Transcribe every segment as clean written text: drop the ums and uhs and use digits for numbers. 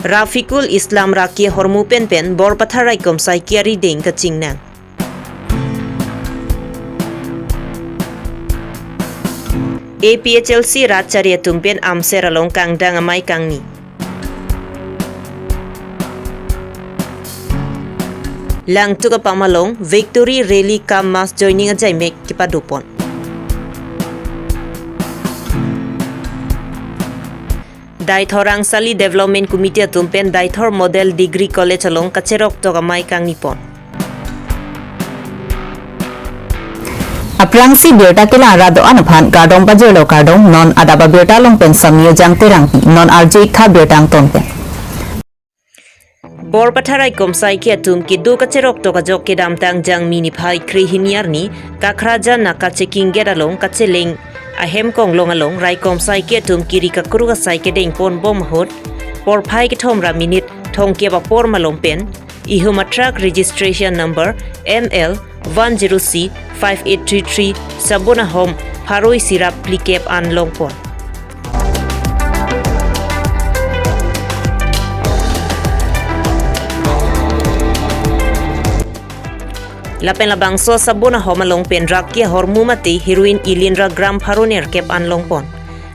Rafiqul Islam Rakia Hormu Pen Pen Bor Patharai Kom Sai Kiari Ding Kaching Nang. APHLC Ratcharia Tumpen Amsera Long Kang Dang Amai Kang Ni. Lang Tuka Pamalong Victory Rally Kam Mass Joining a Jaimek Kipadupon. Daithorang Sali Development Committee Tumpen Daithor Model Degree College along Kacherok Togamai Kang Nipon. Aprangsi Abirta kila arado anaphan Gardong Bajolo Gardong non adaba Abirta long pen samyo jang terangki non RJ kha Abirtang tonpe. Bor Patharai Komsai Kia Tum Kidu Kacherok Tokajok Kedam Tang Jang Mini Pai Kri Hiniarni Kakraja Naka Checking Get Along Kacheling Ahem Kong Long Along Rai Komsai Kia Tum Kiri Kakuruga Sai Kedeng Pon Bom Hot Por Pai Ketom Ra Minute Tong Keba Por Malong Pen Ihuma Truck Registration Number ML 10C 5833 Sabona Home Paroi Sirap Plikep An Longpon. Lapen labang so Sabona Home along pen rakia hormumati heroin ilinra gram Paroner Kep An Longpon.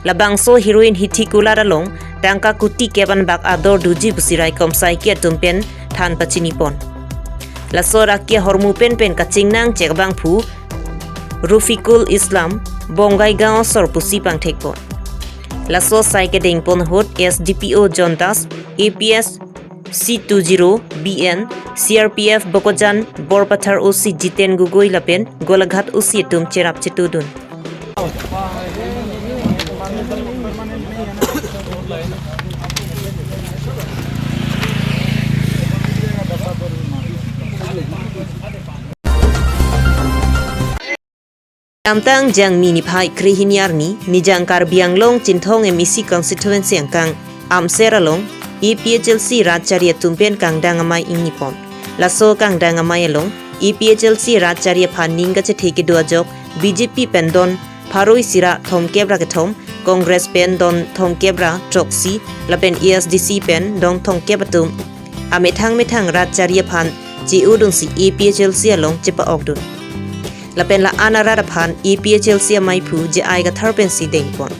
Labang so heroin hitikula along tangka kuti keban bak ador duji busirai komsai kia tumpen than pachinipon. Laso rakia hormu pen pen kaching nang cekbang pu Rafiqul Islam Bongai Gao Sor Pusi Pang Tekpon. Laso Saike Ding Pon Hot SDPO Jontas APS C20 BN CRPF Bokojan Borpathar OC Jiten Gugoi Lapen Golaghat OC Tum Cherap Chetudun. Amtang Jang Mini Pai Krihiniarni Nijang Karbi Long Chintong Emisi Constituency Angkang Amseralong EPHLC Ratcharia Tumpen Kang Dangamai Inipon Laso Kang Dangamai Along EPHLC Ratcharia Paninga Cheteke Duajok BJP Pendon Paroi Sira Tom Kebra Ketom Congress Pen Don Tom Kebra Troxy Lapen ESDC Pen Don Tom Kebatum Ametang Ratcharia Pan Ji Udun si EPHLC Along Chipa Ogdun Lapen la anarada pan EPHLC mai pu je ai ga tharpen si deng pon.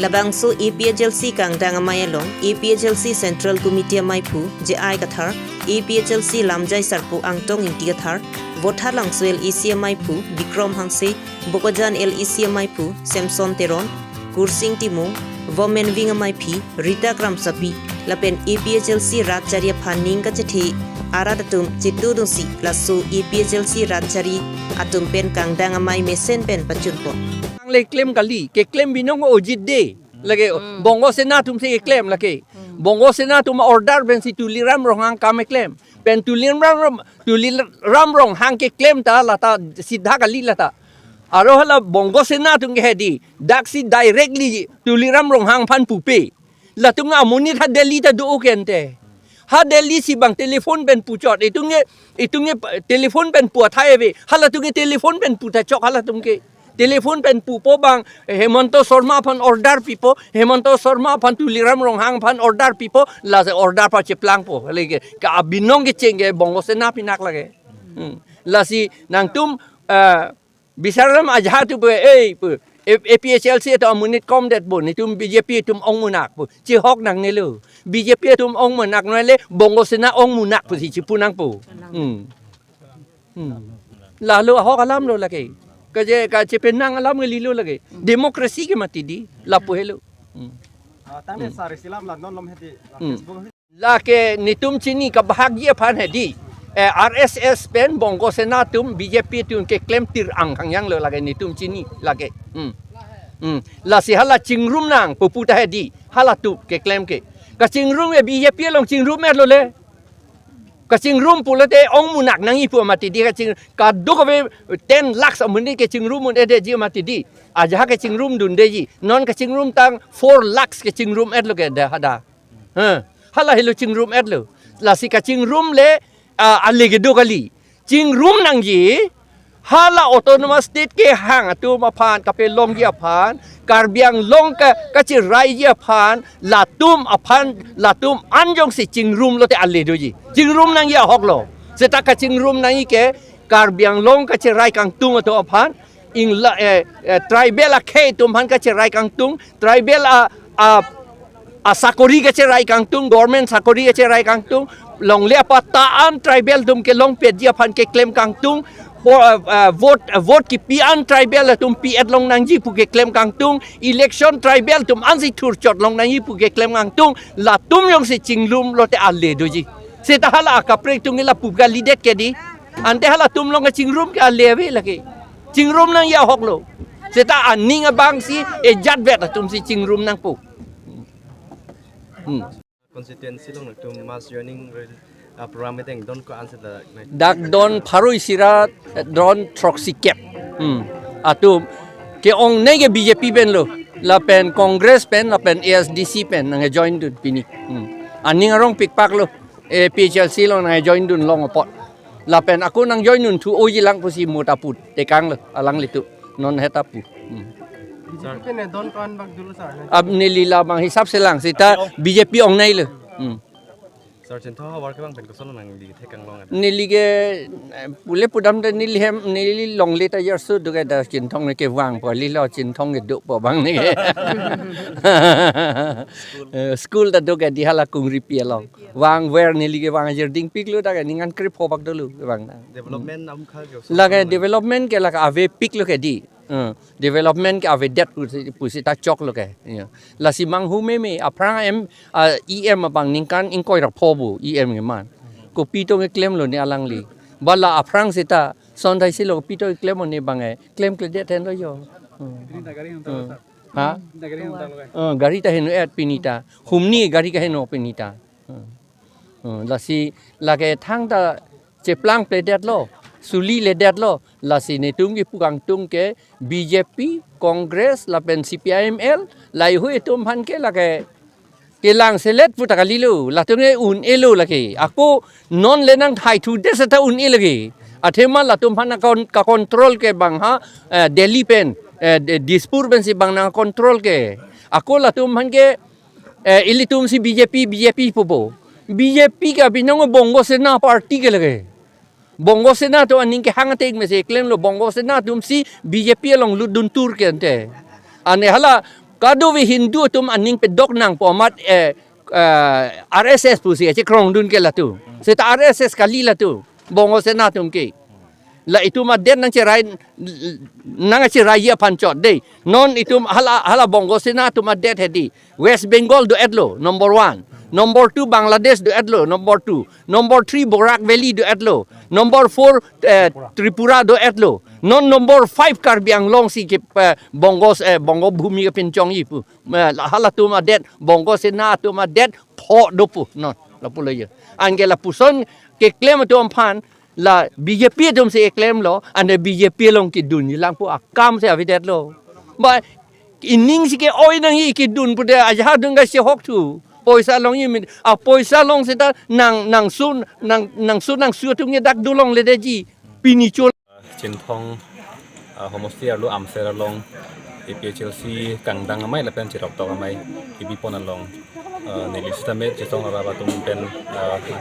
Labang so EPHLC kang dang mai along EPHLC Central Committee mai pu je ai ga thar EPHLC lamjai sarpu angtong inti ga thar Botha Langswel ECMI Pu Bikram Hanse Bokojan LECMI Pu Samson Teron Kursing Timung Women Wing MIP Rita Kramsapi Lapen EPHLC Ratcharia Paning Kachethe Aradatum Chitudunsi Lasso EPHLC Ratchari Atum Pen Kangdang Amai Mesen Pen Pachunpo Le claim kali ke claim binong ojid de lagi bongo senatum se claim lagi bongo senatum order ben si tuliram rohang kame claim pen tuliram rong hang ke claim ta lata sidha kali lata aro hala bongo senatum ke hedi daksi directly tuliram rong hang pan pupe latunga munit ha delhi ta do kente ha delhi si bang telefon ben puchot itunge telefon ben pu thai ve hala tunge telefon ben pu ta chok hala tumke Telefon pen pupo bang Hemanto Sharma pan order pipo Hemanto Sharma pan tuliram ronghang pan order pipo la order pa cheplang po lagi ka binong ke chenge bongo sena pinak lagi la si nang tum bisaram ajha tu pe APHLC to amunit kom det bon tum BJP tum ong munak po chi hok nang nelu BJP tum ong munak nele bongo sena ong munak po si chipunang po lalu hok alam lo lagi Kaje kaje penang alam ngelilu lagi. Demokrasi ke mati di lapu helu. Tane sari silam la non lom hedi Facebook. La ke nitum chini ka bahagya pan hedi. RSS pen bongo senatum BJP tun ke claim tir ang kangyang lo lagi nitum chini lagi. La si hala chingrum nang puputa hedi. Hala tu ke claim ke. Ka chingrum BJP long chingrum mer lo le. Kacing room pula te ong munak nangi pu mati di kacing kaduk ke 10 lakhs amuni kacing room mun ede ji mati di aja kacing room dun deji non kacing room tang 4 lakhs kacing room ed lo ke dah ada hala helo kacing room ed lo la si kacing room le alege do kali jing room nang ji hala autonomous state ke hang atu ma phan kape long ji aphan karbiang long ka chi rai ji aphan latum aphan latum anjong si jing room lo te alle do ji jing room nang ya hok lo seta ka jing room nang ke karbiang long ka chi rai kang tung to aphan ing la tribal a ke tum han ka chi rai kang tung tribal sakori ka che rai kang tung government sakori ka che rai kang tung long le pa taan tribal tum ke long pet dia phan ke claim kang tung vote ki pian tribal tum pi et long nang ji pu ke claim kang tung election tribal tum an si thur chot long nang ji pu ke claim kang tung la tum yong si chinglum lo te alle do ji se ta hala ka prek tung la pu ga lidet ke di ante hala tum long ka chingrum ke alle ve la ke chingrum nang ya hok lo se ta aning bang si e jat vet tum si chingrum nang pu constituency long to mass joining program itu don ko answer the dak don pharoi sira don troxy cap atum ke ong nege BJP ben lo la pen congress pen la pen ASDC pen nang join dun pini aning arong pikpak lo e PHLC lo nang join dun long pot la pen aku nang join dun tu oji lang pusi mutaput tekang lo alang litu non hetapu BJP ne don ko an bag dulu sir ab nilila bang hisap selang sita BJP ong nai lo sir cento work bang pen ko son nang di thekang long nilige pule pudam da nili long leta yer su du ga da chin thong ne ke wang po li lo chin thong ge du po bang ne school da du ga di hala kung ri pi long wang wer nilige wang yer ding pik lu da ga ningan krip ho bak dulu bang development am kha la ga development ke la ka ave pik lu ke di development ke ave det pusi ta chok lo ke la si mang hu me aprang em bang ningkan ingkoi ra phobu em nge man ko pito nge claim lo ni alang li bala aprang sita son dai silo pito claim ni bangai claim ke det ten lo yo ha gari ta henu et pinita humni gari ka henu pinita la si la ke thang ta che plang ple det lo suli le det lo la si ne tung ki pukang tung ke BJP Congress la pen CPIML lai hu tum han ke la ke kelang selet puta kalilu la tung e un elu la ke aku non lenang thai thu de sa ta un e lagi athema la tum han ka control ke bang ha Delhi pen disturbance bang na control ke aku la tum han ke ilitum si BJP popo BJP ka binong bongo sena party ke lagi bongo sena to aning ke hangate me se claim lo bongo sena tum si BJP long ludun tur ke ante ane hala kado we hindu tum aning pe dok nang pomat RSS pusi che krong dun ke la tu se ta RSS kali la tu bongo sena tum ke la itu ma den nang cerai nang cerai ya pancot dei non itu hala bongo sena tu ma det hedi West Bengal do edlo number 1 number 2 Bangladesh do edlo number 2 number 3 Borak Valley do edlo number 4 Tripura do edlo non number 5 Karbi Anglong si ke bongo bhumi ke pinchong yi pu hala tu ma det bongo sena tu ma det pho do pu non la pu le angela puson ke claim tu ampan la BJP dum se claim lo ande BJP long ki dun lang pu akam se avidet lo ba ining si ke oi nang yi ki dun pu de aja dung ga se hok tu poisa long yi poisa long se ta nang sun tu nge dak du long le de ji pini chol chin thong homostia lu am sera long PHLC kangdang amai la pen chirok to amai ibi pon along ne lista me chitong aba tum pen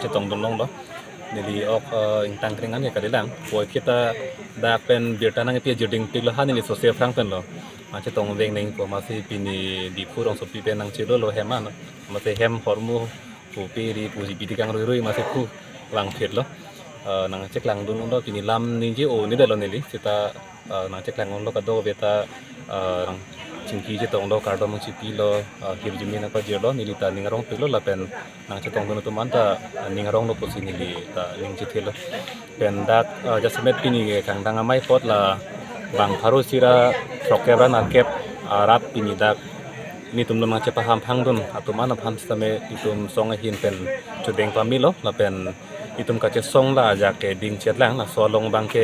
chitong dun long lo nili ok intang kringan ya kadilang poi kita da pen birta nang pia juding pig lo hanili social frank pen lo mache tong veng ning ko masi pini di purong so pi pen nang chilo lo heman mase hem hormu pu pi di pu ji pitikang rui mase pu lang phet lo nang cek lang dun lo pini lam ninji o ni de lo nili kita nang cek lang lo ka do beta nang chingki je tong lo kardo mo chipi lo hirjumi na ko je lo nili ta ningarong pilo la pen nang che tong tu man ta ningarong lo posi nili ta ning che thelo pen dak jasmet pini ge kang dang amai pot la bang pharu sira trokera na kep arat pini dak ni tum lo ma che paham phang dun atuman na phan stame itum song a hin pen chudeng pami lo la pen itum ka che song la ja ke ding chet lang la so long bang ke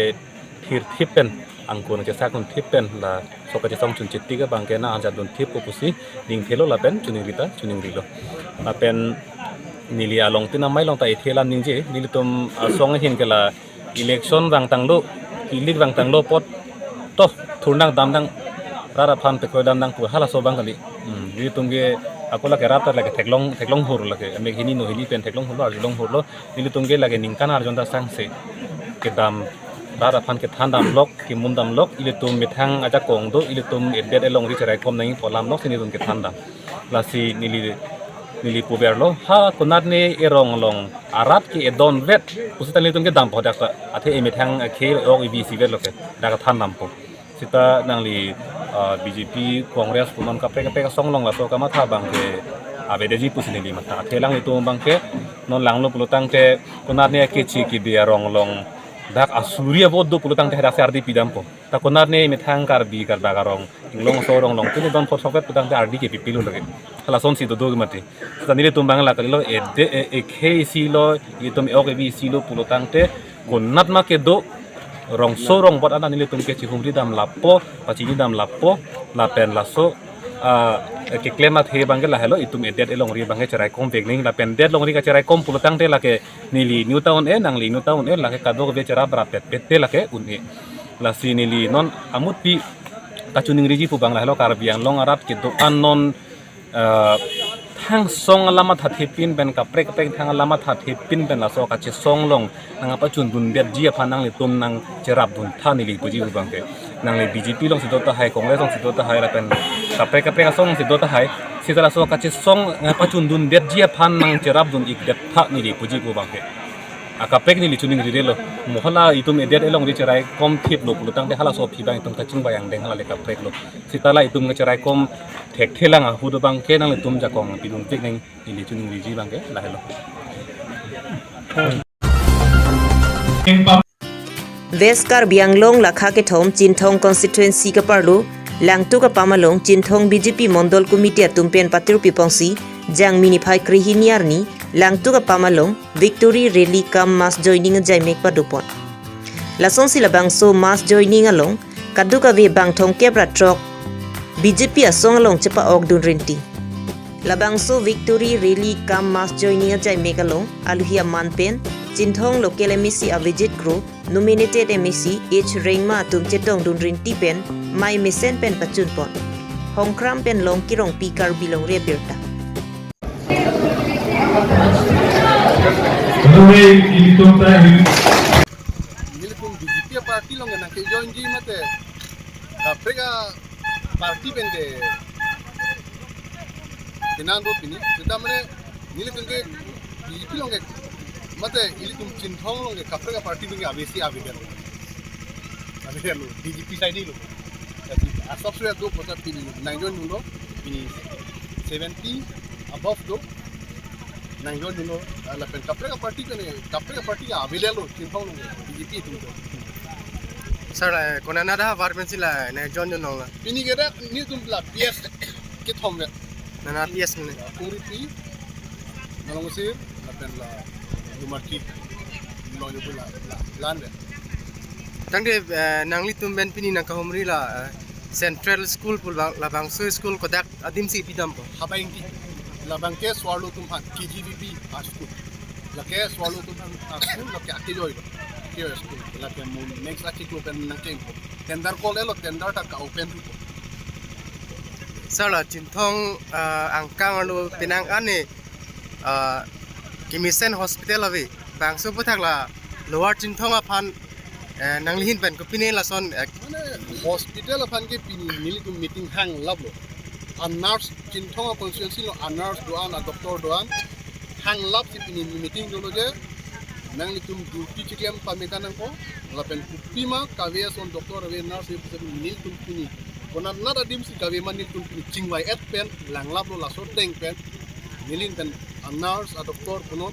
thir thipen angkun ke sakun thipen la soka song chun chitti ka bangke na anja dun thip pusi ding thelo la pen chuning rita chuning rilo la pen nili along tin amai long ta ithela ning je nili tum song hin kala election rang tanglo ilik rang tanglo pot to thurnang damdang rara phan pe ko damdang pu hala so bang kali nili tum ge akola ke rata lage theklong hur lage ame hini no hini pen theklong hur ar long hur lo nili tum ge lage ningkan ar jonda sang se ke dam rara phan ke than dam lok ki mum dam lok ili tum mithang aja kong do ili tum edbet elong ri cherai kom nang polam lok sini tum ke than dam lasi nili puberlo ha kunat ne erong long arat ki edon vet usitan li tum ke dam podak athe emithang ke ok ibc vet loke daga than dam po sita nangli BJP Congress punon kapre ka song long la so kama tha bang ke abedeji pusini li mata thelang itu bang ke non langlo pulutang te kunat ne ke chi ki dia rong long dak asuria bodo pulutang te dak sardi pidam po ta kunat ne mithang karbi kar bagarong inglong so rong long tini don for soket putang te ardi ke pipilu lage hala son si do mati sanile tumbang la kalilo e kc lo itum ok bi silo pulutang te kunat ma ke do rong so rong bot ana nile tum ke chi humri dam lapo pachini dam lapo la pen la so ke klemat he bangela hello itum edet elong ri bange cerai kom begling la pen det long ri ka cerai kom pulutang te la ke nili new town nangli new town la ke kadog be cara berapet pet la ke unni la si nili non amut pi kacuning riji pu bangla hello karbiang long arab ke do anon thang song alamat hathipin ben kapre thang alamat hathipin ben la so ka che song long nang apa chun bun bet ji phanang li tum nang cherap bun thani li puji u bangke nang le BJP long sidot ta hai congress long sidot ta hai la pen kapre ka song sidot ta hai sidala so ka che song apa chun dun bet ji phan nang cherap dun ik det tha ni li puji u bangke akapek ni li chuning ri lo mohala itum edet elong ri cherai kom thip lo pulutang de hala so phi bang itum kaching bayang deng hala le kapek lo sitala itum nge cherai kom thek thelang hu do bang ke nang le tum ja kong pinung tik neng li chuning ri ji bang ke la hello West Karbi Anglong lakha ke thom Chinthong constituency ka parlo langtu ka pamalong Chinthong BJP Mondol Committee tumpen patir pipongsi jang minify krihiniarni langtu ka pamalong victory rally kam mass joining jai mek padupon lason sila bangso mass joining along kaduka ve bang thong kebra trok BJP asong along chepa ok dun renti labangso victory rally kam mass joining jai mek along aluhia manpen Chinthong local MEC Avijit Group nominated MEC H Rengma tum chetong dun rinti pen mai mesen pen pachun pon hongkram pen long kirong pi Karbi Longri Abirta Nilipun BJP party long na ke join ji mate kaprega party bende tinando pini kita mane nilipun ke BJP long ke mate nilipun Chinthong long ke kaprega party bende abesi abidelo BJP side lo asap sudah do kota pini 9 nulo pini 70 above do nangyon nulo la pen kaprega party abidelo Chinthong long BJP tu sir kona nada apartment sila na John no la pini geda ni tum la PS ke thombe na PS ne kuri pi nalongosir apen la lumarki lo yo la lande tangde nangli tum ben pini na kahomri la central school pul la bangso school kodak adim si pidam po habaingi la banke swallo tum ha KGBP school la ke swallo tum ha school la ke akijoy ke school la ke next article open na ke tender call elo tender ta ka open ru sala Chinthong angkang lo pinang ane kimisen hospital ave bangso puthak la lower Chinthong aphan nanglihin ben ko pine la son mane hospital aphan ke pini nili tum meeting hang lablo a nurse Chinthong constituency lo a nurse doan a doctor doan hang lab si pini meeting dolo je nang litum duty chiklem pamitanang ko la pen kupima kave son doctor ave nurse se nil tum pini kona nada dim si kave man nil tum pini chingwai et pen lang lab lo la so teng pen nilin pen a nurse a doctor kono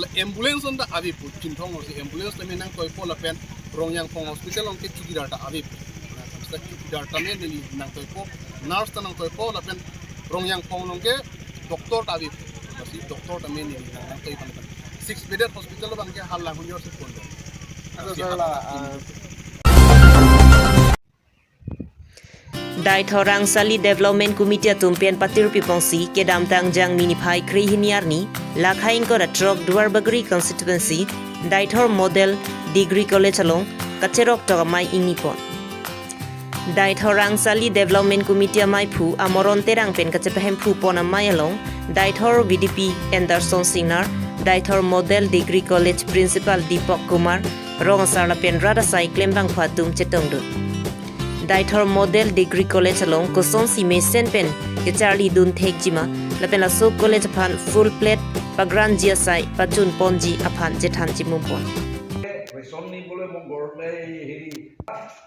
la ambulance on da avi pu Chinthong si ambulance te menang koi po la pen rongyang pong hospital on ke chukidar ta avi sa chukidar ta men nil nang koi po nurse ta nang koi po la pen rongyang pong nong ke doctor ta avi si doctor ta men nil nang koi pa 6-bedded hospital bang ke hal lang hunyor se kondo Dai thorang sali development committee tumpian patir pipongsi ke dam tang jang mini phai kri hiniarni lakhain ko ratrok duar bagri constituency dai thor model degree college along kacherok to mai ingipon. Dai thorang sali development committee mai phu amoron terang pen kachepahem phu pona mai along dai thor VDP Anderson Sinar dai thor model degree college principal Deepak Kumar rong sarla pen rada sai klembang phatum chetongdu. Dai thor model degree college along koson si mesen pen ke charli dun thek jima lapen la so college phan full plate pagran jia sai pachun ponji aphan jethan jimumpon. Resonni bole mon gorle heri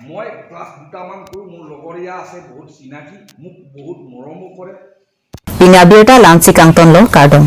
moi class dutaman ko mon logoria ase bahut sinaki muk bahut moromo kore Ini Abirta Lansi Kangton lo Kardong.